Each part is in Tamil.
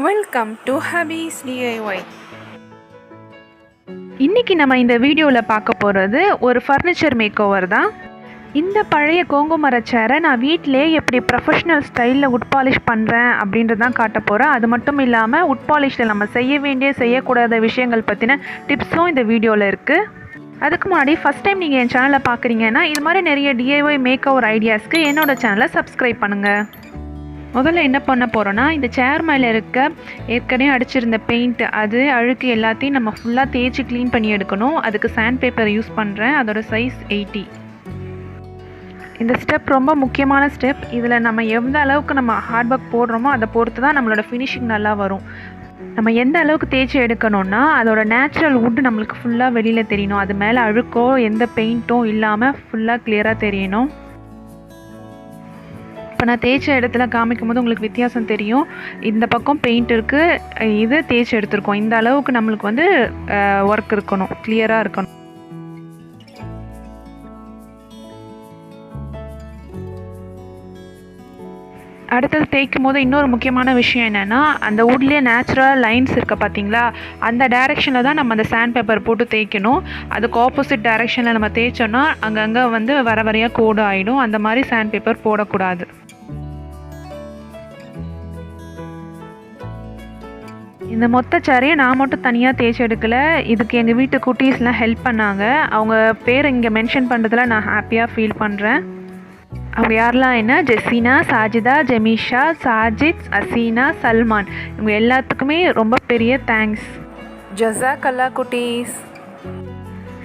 Welcome to Habi's DIY. இன்னைக்கு நம்ம இந்த வீடியோவில் பார்க்க போகிறது ஒரு ஃபர்னிச்சர் மேக்கோவர் தான். இந்த பழைய கோங்கு மர சேரை நான் வீட்டிலே எப்படி ப்ரொஃபஷ்னல் ஸ்டைலில் உட் பாலிஷ் பண்ணுறேன் அப்படின்றது தான் காட்ட போகிறேன். அது மட்டும் இல்லாமல் உட் பாலிஷில் நம்ம செய்ய வேண்டிய செய்யக்கூடாத விஷயங்கள் பற்றின டிப்ஸும் இந்த வீடியோவில் இருக்குது. அதுக்கு முன்னாடி ஃபஸ்ட் டைம் நீங்கள் என் சேனலை பார்க்குறீங்கன்னா இது மாதிரி நிறைய DIY மேக்கோவர் ஐடியாஸ்க்கு என்னோடய சேனலை சப்ஸ்கிரைப் பண்ணுங்கள். முதல்ல என்ன பண்ண போகிறோன்னா, இந்த சேர் மேலே இருக்க ஏற்கனவே அடிச்சிருந்த பெயிண்ட் அது அழுக்கு எல்லாத்தையும் நம்ம ஃபுல்லாக தேய்ச்சி க்ளீன் பண்ணி எடுக்கணும். அதுக்கு சாண்ட் பேப்பர் யூஸ் பண்ணுறேன். அதோட சைஸ் 80. இந்த ஸ்டெப் ரொம்ப முக்கியமான ஸ்டெப். இதில் நம்ம எந்த அளவுக்கு நம்ம ஹார்ட் ஒர்க் போடுறோமோ அதை பொறுத்து தான் நம்மளோட ஃபினிஷிங் நல்லா வரும். நம்ம எந்த அளவுக்கு தேய்ச்சி எடுக்கணும்னா அதோட நேச்சுரல் வுட் நம்மளுக்கு ஃபுல்லாக வெளியில் தெரியணும். அது மேலே அழுக்கோ எந்த பெயிண்ட்டும் இல்லாமல் ஃபுல்லாக கிளியராக தெரியணும். இப்போ நான் தேய்ச்ச இடத்துல காமிக்கும் போது உங்களுக்கு வித்தியாசம் தெரியும். இந்த பக்கம் பெயிண்ட் இருக்குது, இது தேய்ச்சி எடுத்துருக்கோம். இந்த அளவுக்கு நம்மளுக்கு ஒர்க் இருக்கணும், கிளியராக இருக்கணும். அடுத்தது தேய்க்கும் போது இன்னொரு முக்கியமான விஷயம் என்னென்னா, அந்த வுட்லேயே நேச்சுரல் லைன்ஸ் இருக்க பார்த்தீங்களா, அந்த டைரெக்ஷனில் தான் நம்ம அந்த சாண்ட் பேப்பர் போட்டு தேய்க்கணும். அதுக்கு ஆப்போசிட் டைரெக்ஷனில் நம்ம தேய்ச்சோன்னா அங்கங்கே வர வரையாக கோடு ஆகிடும். அந்த மாதிரி சாண்ட் பேப்பர் போடக்கூடாது. இந்த மொத்த சேரையும் நான் மட்டும் தனியாக தேய்ச்சி எடுக்கலை. இதுக்கு எங்கள் வீட்டு குட்டீஸ்லாம் ஹெல்ப் பண்ணாங்க. அவங்க பேர் இங்கே மென்ஷன் பண்ணுறதுல நான் ஹாப்பியாக ஃபீல் பண்ணுறேன். அவங்க யாரெல்லாம் என்ன, ஜெசினா, சாஜிதா, ஜெமிஷா, சாஜித், அசீனா, சல்மான், இவங்க எல்லாத்துக்குமே ரொம்ப பெரிய தேங்க்ஸ். ஜஸாக்கல்லா குட்டீஸ்.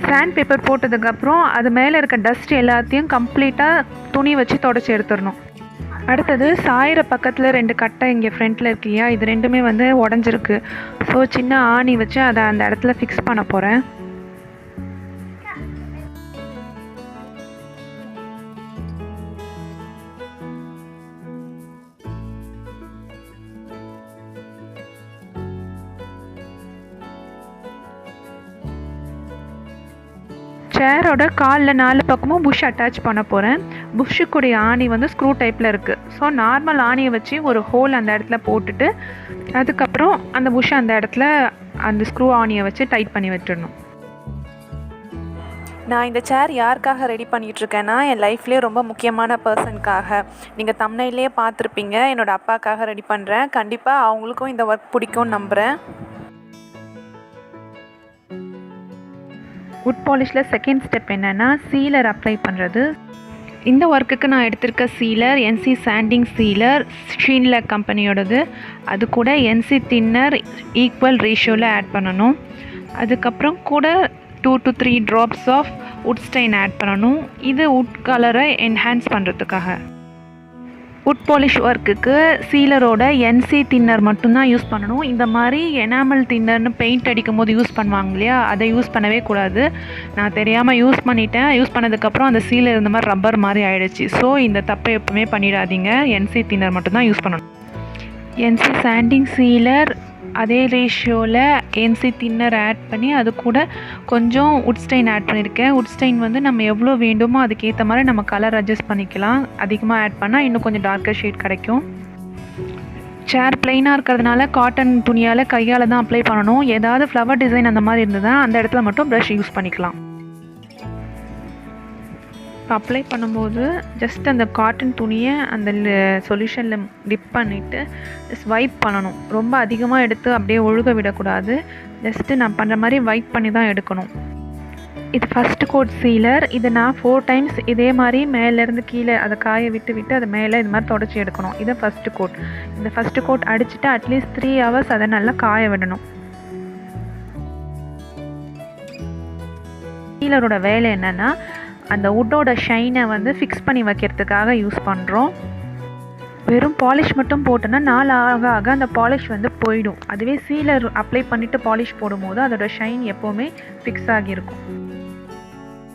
சாண்ட் பேப்பர் போட்டதுக்கப்புறம் அது மேலே இருக்க டஸ்ட் எல்லாத்தையும் கம்ப்ளீட்டாக துணி வச்சு தொடச்சி எடுத்துடணும். அடுத்தது சாயிற பக்கத்தில் 2 கட்டை இங்கே ஃப்ரண்ட்டில் இருக்கு இல்லையா, இது ரெண்டுமே உடஞ்சிருக்கு. ஸோ சின்ன ஆணி வச்சு அதை அந்த இடத்துல ஃபிக்ஸ் பண்ண போகிறேன். சேரோட காலில் 4 பக்கமும் புஷ் அட்டாச் பண்ண போகிறேன். புஷ்ஷுக்குடைய ஆணி ஸ்க்ரூ டைப்பில் இருக்குது. ஸோ நார்மல் ஆணியை வச்சு ஒரு ஹோல் அந்த இடத்துல போட்டுட்டு அதுக்கப்புறம் அந்த புஷ் அந்த இடத்துல அந்த ஸ்க்ரூ ஆணியை வச்சு டைட் பண்ணி விட்டுடணும். நான் இந்த சேர் யாருக்காக ரெடி பண்ணிகிட்ருக்கேன்னா, என் லைஃப்லேயே ரொம்ப முக்கியமான பர்சனுக்காக. நீங்கள் தம்ப்நெயிலே பார்த்துருப்பீங்க, என்னோடய அப்பாக்காக ரெடி பண்ணுறேன். கண்டிப்பாக அவங்களுக்கும் இந்த ஒர்க் பிடிக்கும்னு நம்புகிறேன். வுட் பாலிஷில் செகண்ட் ஸ்டெப் என்னென்னா சீலர் அப்ளை பண்ணுறது. இந்த ஒர்க்குக்கு நான் எடுத்திருக்க சீலர் NC சாண்டிங் சீலர், ஷீன்லக் கம்பெனியோடது. அது கூட NC தின்னர் ஈக்குவல் ரேஷியோவில் ஆட் பண்ணணும். அதுக்கப்புறம் கூட 2 to 3 drops of wood stain add பண்ணணும். இது வுட் கலரை என்ஹான்ஸ் பண்ணுறதுக்காக. வுட் பாலிஷ் ஒர்க்குக்கு சீலரோட NC தின்னர் மட்டும்தான் யூஸ் பண்ணணும். இந்த மாதிரி எனாமல் தின்னர்னு பெயிண்ட் அடிக்கும் போது யூஸ் பண்ணுவாங்க இல்லையா, அதை யூஸ் பண்ணவே கூடாது. நான் தெரியாமல் யூஸ் பண்ணிட்டேன். யூஸ் பண்ணதுக்கப்புறம் அந்த சீலர் இருந்த மாதிரி ரப்பர் மாதிரி ஆகிடுச்சு. ஸோ இந்த தப்பை எப்பவுமே பண்ணிடாதீங்க. NC தின்னர் மட்டும்தான் யூஸ் பண்ணணும். NC சாண்டிங் சீலர் அதே ரேஷியோவில் NC தின்னர் ஆட் பண்ணி அது கூட கொஞ்சம் வுட் ஸ்டெயின் ஆட் பண்ணியிருக்கேன். வுட் ஸ்டெயின் நம்ம எவ்வளோ வேண்டுமோ அதுக்கேற்ற மாதிரி நம்ம கலர் அட்ஜஸ்ட் பண்ணிக்கலாம். அதிகமாக ஆட் பண்ணால் இன்னும் கொஞ்சம் டார்க்கர் ஷேட் கிடைக்கும். சேர் பிளெயினாக இருக்கிறதுனால காட்டன் துணியால் கையால் தான் அப்ளை பண்ணணும். ஏதாவது ஃப்ளவர் டிசைன் அந்த மாதிரி இருந்ததுன்னா அந்த இடத்துல மட்டும் ப்ரஷ் யூஸ் பண்ணிக்கலாம். அப்ளை பண்ணும்போது ஜஸ்ட் அந்த காட்டன் துணியை அந்த சொல்யூஷனில் டிப் பண்ணிவிட்டு வைப் பண்ணணும். ரொம்ப அதிகமாக எடுத்து அப்படியே ஒழுக விடக்கூடாது. ஜஸ்ட்டு நான் பண்ணுற மாதிரி வைப் பண்ணி தான் எடுக்கணும். இது ஃபஸ்ட்டு கோட் சீலர். இதை நான் 4 times இதே மாதிரி மேலேருந்து கீழே அதை காய விட்டு அதை மேலே இது மாதிரி தொடச்சி எடுக்கணும். இது ஃபஸ்ட்டு கோட். இந்த ஃபஸ்ட்டு கோட் அடிச்சுட்டு அட்லீஸ்ட் 3 hours அதை நல்லா காய விடணும். சீலரோட வேலை என்னென்னா, அந்த வுட்டோட ஷைனை ஃபிக்ஸ் பண்ணி வைக்கிறதுக்காக யூஸ் பண்ணுறோம். வெறும் பாலிஷ் மட்டும் போட்டோன்னா நாள் ஆக ஆக அந்த பாலிஷ் போயிடும். அதுவே சீலர் அப்ளை பண்ணிவிட்டு பாலிஷ் போடும்போது அதோட ஷைன் எப்போவுமே ஃபிக்ஸ் ஆகியிருக்கும்.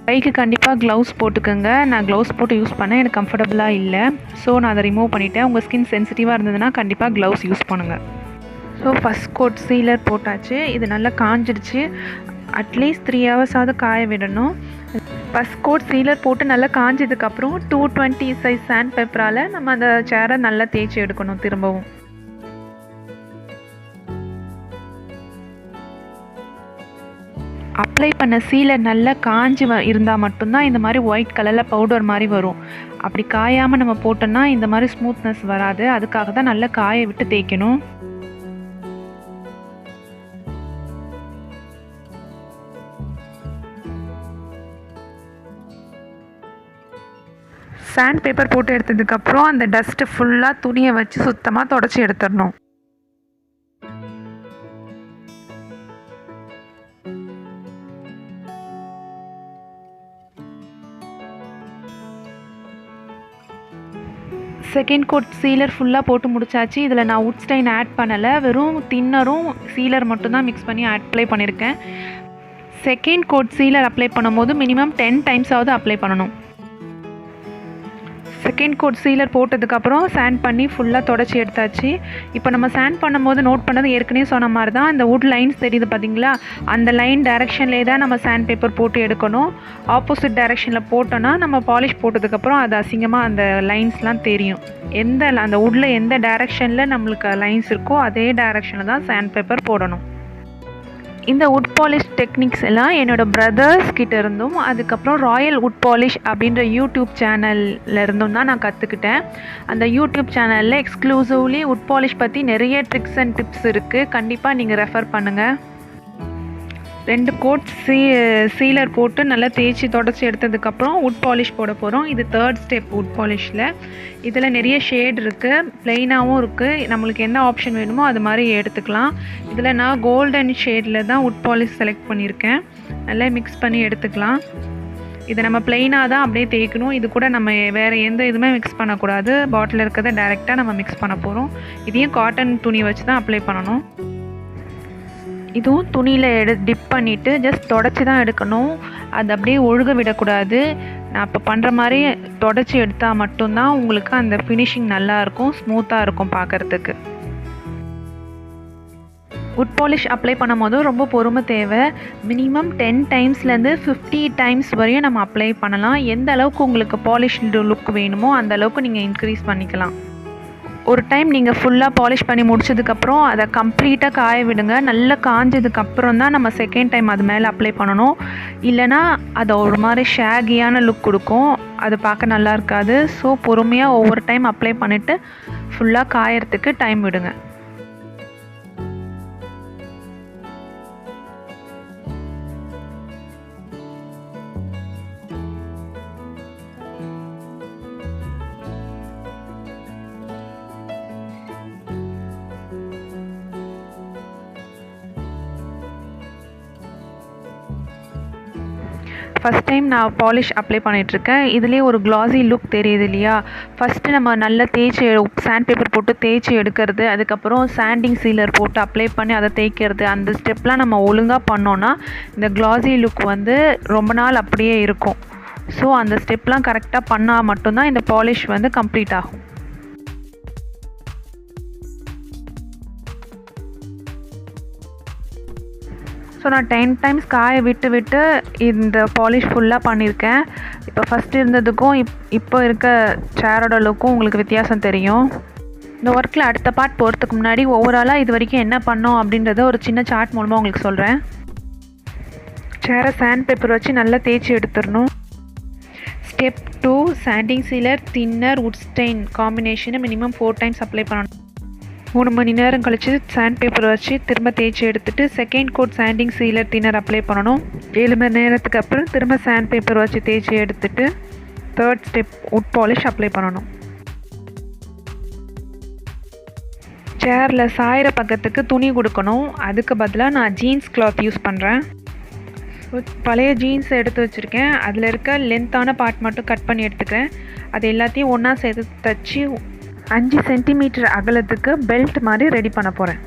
கைக்கு கண்டிப்பாக க்ளவுஸ் போட்டுக்கோங்க. நான் க்ளவுஸ் போட்டு யூஸ் பண்ணேன், எனக்கு கம்ஃபர்டபுளாக இல்லை. ஸோ நான் அதை ரிமூவ் பண்ணிவிட்டேன். உங்கள் ஸ்கின் சென்சிட்டிவாக இருந்ததுன்னா கண்டிப்பாக க்ளவுஸ் யூஸ் பண்ணுங்கள். ஸோ ஃபஸ்ட் கோட் சீலர் போட்டாச்சு. இது நல்லா காஞ்சிடுச்சு. அட்லீஸ்ட் 3 hours காய விடணும். ஃபஸ்ட் கோட் சீலர் போட்டு நல்லா காஞ்சதுக்கப்புறம் 220 சைஸ் சாண்ட் பேப்பரால் நம்ம அந்த சேரை நல்லா தேய்ச்சி எடுக்கணும் திரும்பவும். அப்ளை பண்ண சீலர் நல்லா காஞ்சி இருந்தால் மட்டும்தான் இந்த மாதிரி ஒயிட் கலரில் பவுடர் மாதிரி வரும். அப்படி காயாமல் நம்ம போட்டோம்னா இந்த மாதிரி ஸ்மூத்னஸ் வராது. அதுக்காக தான் நல்லா காய விட்டு தேய்க்கணும். சாண்ட் பேப்பர் போட்டு எடுத்ததுக்கப்புறம் அந்த டஸ்ட்டு ஃபுல்லாக துணியை வச்சு சுத்தமாக தொடச்சி எடுத்துடணும். செகண்ட் கோட் சீலர் ஃபுல்லாக போட்டு முடிச்சாச்சு. இதில் நான் வுட் ஸ்டைன் ஆட் பண்ணலை, வெறும் தின்னரும் சீலர் மட்டும்தான் மிக்ஸ் பண்ணி அப்ளை பண்ணியிருக்கேன். செகண்ட் கோட் சீலர் அப்ளை பண்ணும்போது மினிமம் 10 டைம்ஸாவது அப்ளை பண்ணணும். செகண்ட் கோட் சீலர் போட்டதுக்கப்புறம் சாண்ட் பண்ணி ஃபுல்லாக தொடச்சி எடுத்தாச்சு. இப்போ நம்ம சாண்ட் பண்ணும்போது நோட் பண்ணது ஏற்கனவே சொன்ன மாதிரி தான், இந்த வுட் லைன்ஸ் தெரியுது பார்த்தீங்களா, அந்த லைன் டைரெக்ஷன்லேயே தான் நம்ம சாண்ட் பேப்பர் போட்டு எடுக்கணும். ஆப்போசிட் டைரெக்ஷனில் போட்டோன்னா நம்ம பாலிஷ் போட்டதுக்கப்புறம் அது அசிங்கமாக அந்த லைன்ஸ்லாம் தெரியும். அந்த வுட்டில் எந்த டைரெக்ஷனில் நம்மளுக்கு லைன்ஸ் இருக்கோ அதே டைரெக்ஷனில் தான் சாண்ட் பேப்பர் போடணும். இந்த வுட் பாலிஷ் டெக்னிக்ஸ் எல்லாம் என்னோடய பிரதர்ஸ் கிட்ட இருந்தும் அதுக்கப்புறம் ராயல் வுட் பாலிஷ் அப்படின்ற யூடியூப் சேனலில் இருந்தும் தான் நான் கற்றுக்கிட்டேன். அந்த யூடியூப் சேனலில் எக்ஸ்க்ளூசிவ்லி வுட் பாலிஷ் பற்றி நிறைய ட்ரிக்ஸ் அண்ட் டிப்ஸ் இருக்குது. கண்டிப்பாக நீங்கள் ரெஃபர் பண்ணுங்கள். 2 கோட் சீலர் போட்டு நல்லா தேய்ச்சி தொடச்சி எடுத்ததுக்கப்புறம் வுட் பாலிஷ் போட போகிறோம். இது 3rd ஸ்டெப் வுட் பாலிஷில். இதில் நிறைய ஷேட் இருக்குது, ப்ளெயினாகவும் இருக்குது. நம்மளுக்கு என்ன ஆப்ஷன் வேணுமோ அது மாதிரி எடுத்துக்கலாம். இதில் நான் கோல்டன் ஷேடில் தான் வுட் பாலிஷ் செலக்ட் பண்ணியிருக்கேன். நல்லா மிக்ஸ் பண்ணி எடுத்துக்கலாம். இதை நம்ம ப்ளெயினாக தான் அப்படியே தேய்க்கணும். இது கூட நம்ம வேறு எந்த இதுவுமே மிக்ஸ் பண்ணக்கூடாது. பாட்டில் இருக்கிறத டைரெக்டாக நம்ம மிக்ஸ் பண்ண போகிறோம். இதையும் காட்டன் துணி வச்சு தான் அப்ளை பண்ணணும். இதுவும் துணியில் டிப் பண்ணிவிட்டு ஜஸ்ட் தொடச்சி தான் எடுக்கணும். அது அப்படியே ஒழுக விடக்கூடாது. நான் இப்போ பண்ணுற மாதிரி தொடச்சி எடுத்தால் மட்டும்தான் உங்களுக்கு அந்த ஃபினிஷிங் நல்லாயிருக்கும், ஸ்மூத்தாக இருக்கும் பார்க்குறதுக்கு. வுட் பாலிஷ் அப்ளை பண்ணும் போதும் ரொம்ப பொறுமை தேவை. மினிமம் 10 டைம்ஸ்லேருந்து 50 டைம்ஸ் வரையும் நம்ம அப்ளை பண்ணலாம். எந்த அளவுக்கு உங்களுக்கு பாலிஷ் லுக் வேணுமோ அந்த அளவுக்கு நீங்கள் இன்க்ரீஸ் பண்ணிக்கலாம். ஒரு டைம் நீங்கள் ஃபுல்லாக பாலிஷ் பண்ணி முடிச்சதுக்கப்புறம் அதை கம்ப்ளீட்டாக காய விடுங்க. நல்லா காஞ்சதுக்கப்புறம் தான் நம்ம செகண்ட் டைம் அது மேலே அப்ளை பண்ணணும். இல்லைனா அதை ஒரு மாதிரி ஷேகியான லுக் கொடுக்கும், அது பார்க்க நல்லா இருக்காது. ஸோ பொறுமையாக ஒவ்வொரு டைம் அப்ளை பண்ணிவிட்டு ஃபுல்லாக காயறதுக்கு டைம் விடுங்க. ஃபஸ்ட் டைம் நான் பாலிஷ் அப்ளை பண்ணிகிட்ருக்கேன். இதுலேயே ஒரு க்ளாஸி லுக் தெரியுது இல்லையா. ஃபஸ்ட்டு நம்ம நல்லா தேய்ச்சி சாண்ட் பேப்பர் போட்டு தேய்ச்சி எடுக்கிறது, அதுக்கப்புறம் சாண்டிங் சீலர் போட்டு அப்ளை பண்ணி அதை தேய்க்கிறது, அந்த ஸ்டெப்லாம் நம்ம ஒழுங்காக பண்ணோன்னா இந்த க்ளாஸி லுக் வந்து ரொம்ப நாள் அப்படியே இருக்கும். ஸோ அந்த ஸ்டெப்லாம் கரெக்டாக பண்ணால் மட்டும்தான் இந்த பாலிஷ் வந்து கம்ப்ளீட் ஆகும். ஸோ நான் 10 டைம்ஸ் காய விட்டு இந்த பாலிஷ் ஃபுல்லாக பண்ணியிருக்கேன். இப்போ ஃபஸ்ட்டு இருந்ததுக்கும் இப்போ இருக்க சேரோட லுக்கும் உங்களுக்கு வித்தியாசம் தெரியும். இந்த ஒர்க்கில் அடுத்த பார்ட் போகிறதுக்கு முன்னாடி ஓவராலாக இது வரைக்கும் என்ன பண்ணோம் அப்படின்றத ஒரு சின்ன சார்ட் மூலமாக உங்களுக்கு சொல்கிறேன். சேரை சாண்ட் பேப்பர் வச்சு நல்லா தேய்ச்சி எடுத்துடணும். Step 2 sanding sealer thinner wood stain காம்பினேஷனை மினிமம் 4 டைம்ஸ் அப்ளை பண்ணணும். 3 மணி நேரம் கழித்து சாண்ட் பேப்பர் வச்சு திரும்ப தேய்ச்சி எடுத்துகிட்டு second coat sanding sealer thinner apply பண்ணணும். 7 மணி நேரத்துக்கு அப்புறம் திரும்ப சாண்ட் பேப்பர் வச்சு தேய்ச்சி எடுத்துகிட்டு 3rd step would polish apply பண்ணணும். சேரில் சாயிற பக்கத்துக்கு துணி கொடுக்கணும். அதுக்கு பதிலாக நான் ஜீன்ஸ் கிளாத் யூஸ் பண்ணுறேன். பழைய ஜீன்ஸ் எடுத்து வச்சுருக்கேன். அதில் இருக்க லென்த்தான பார்ட் மட்டும் கட் பண்ணி எடுத்துக்கிறேன். அது எல்லாத்தையும் ஒன்றா சேர்த்து தைச்சி 5 சென்டிமீட்டர் அகலத்துக்கு பெல்ட் மாதிரி ரெடி பண்ண போகிறேன்.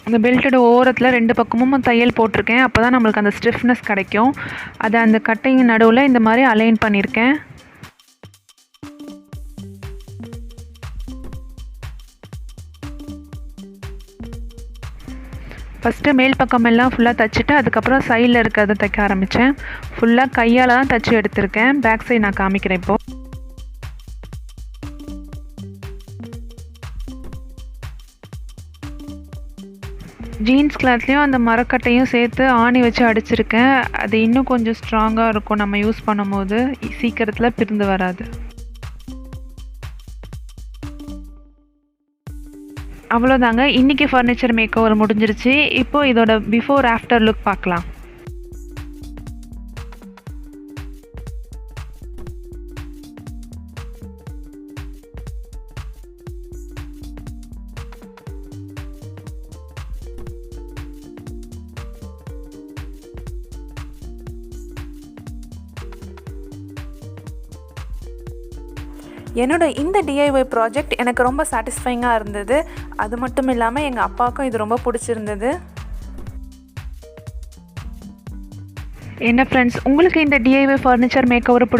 அந்த பெல்ட்டோட ஓரத்தில் 2 பக்கமும் தையல் போட்டிருக்கேன். அப்போ தான் நம்மளுக்கு அந்த ஸ்டிஃப்னஸ் கிடைக்கும். அதை அந்த கட்டிங் நடுவில் இந்த மாதிரி அலைன் பண்ணியிருக்கேன். ஃபஸ்ட்டு மேல் பக்கம் எல்லாம் ஃபுல்லாக தைச்சிட்டு அதுக்கப்புறம் சைடில் இருக்கிறத தைக்க ஆரம்பித்தேன். ஃபுல்லாக கையால் தான் தைச்சி எடுத்திருக்கேன். பேக் சைடு நான் காமிக்கிறேன் இப்போது. ஜீன்ஸ் கிளாத்லேயும் அந்த மரக்கட்டையும் சேர்த்து ஆணி வச்சு அடிச்சிருக்கேன். அது இன்னும் கொஞ்சம் ஸ்ட்ராங்காக இருக்கும் நம்ம யூஸ் பண்ணும்போது, சீக்கிரத்தில் பிரிந்து வராது. அவ்வளோதாங்க, இன்றைக்கி ஃபர்னிச்சர் மேக் ஓவர் முடிஞ்சிருச்சு. இப்போது இதோட பிஃபோர் ஆஃப்டர் லுக் பார்க்கலாம். என்னோட இந்த டிஐஒய் ப்ராஜெக்ட் எனக்கு ரொம்ப சாட்டிஸ்ஃபைங்காக இருந்தது. அது மட்டும் இல்லாமல் எங்கள் அப்பாவுக்கும் இது ரொம்ப பிடிச்சிருந்தது. என்ன ஃப்ரெண்ட்ஸ், உங்களுக்கு இந்த டிஐஒய் ஃபர்னிச்சர் மேக் ஓவர்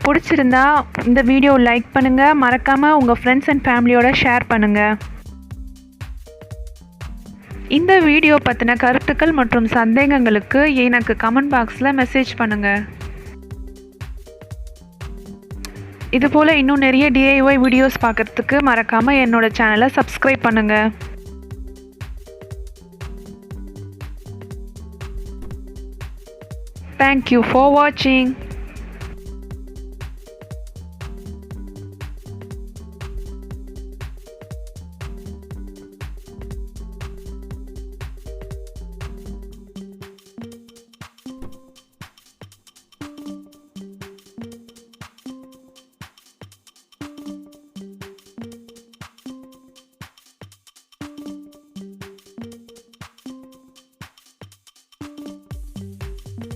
பிடிச்சிருந்தா இந்த வீடியோ லைக் பண்ணுங்கள், மறக்காமல் உங்கள் ஃப்ரெண்ட்ஸ் அண்ட் ஃபேமிலியோட ஷேர் பண்ணுங்கள். இந்த வீடியோ பற்றின கருத்துக்கள் மற்றும் சந்தேகங்களுக்கு எனக்கு கமெண்ட் பாக்ஸில் மெசேஜ் பண்ணுங்கள். இதுபோல் இன்னும் நிறைய டிஐஒய் வீடியோஸ் பார்க்குறதுக்கு மறக்காமல் என்னோட சேனலை சப்ஸ்கிரைப் பண்ணுங்கள். Thank you for watching.